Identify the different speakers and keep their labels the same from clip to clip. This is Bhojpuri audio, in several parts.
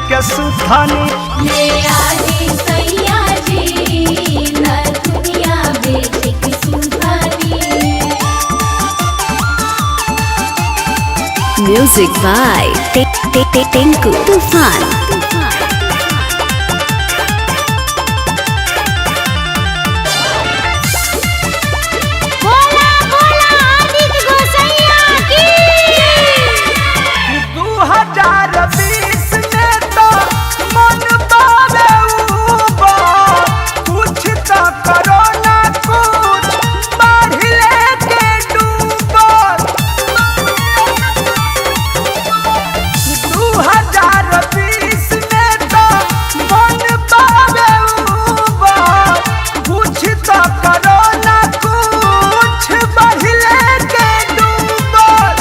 Speaker 1: के सुथानी।
Speaker 2: ले आदि सैया जी नथुनिया बेच के सुथानी।
Speaker 3: Music by Tinku Tufan.
Speaker 2: बोला बोला आदित्य गोसैया की।
Speaker 1: 2020 में तो मन बावे ऊपर, कुछ तो करो ना कुछ बढ़ लेके डूबर। 2020 में तो मन बावे ऊपर, कुछ तो करो ना कुछ बढ़ लेके डूबर।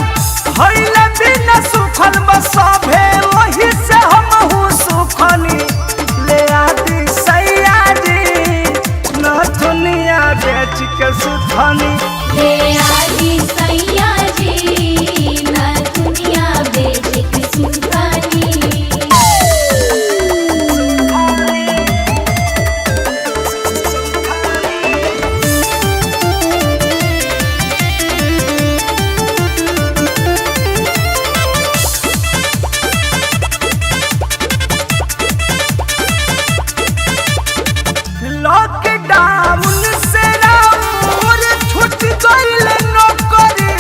Speaker 1: हइले बिना सुखल बसभे वही से हमहू सुखनी। ले आदि सैया जी नथुनिया बेच के सुथनी।
Speaker 2: ले आदि सैया जी नथुनिया बेच के सुथानी।
Speaker 1: लॉकडाउन से राउर छूट गइल नौकरी,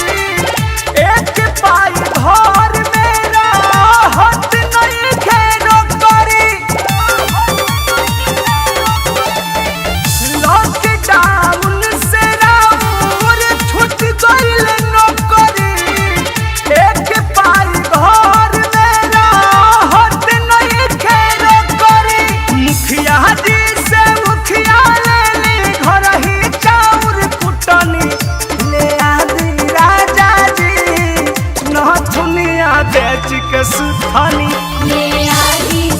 Speaker 1: एक पाई घर में राहत नइखे नौकरी। लॉकडाउन से राउर छूट गइल नौकरी, एक पाई घर में राहत नइखे नौकरी। मुखिया जी से मुखिया लेली घर ही चाउर कुटनी। ले आदि राजा जी नथुनिया बेच के सुथनी।
Speaker 2: ले आदि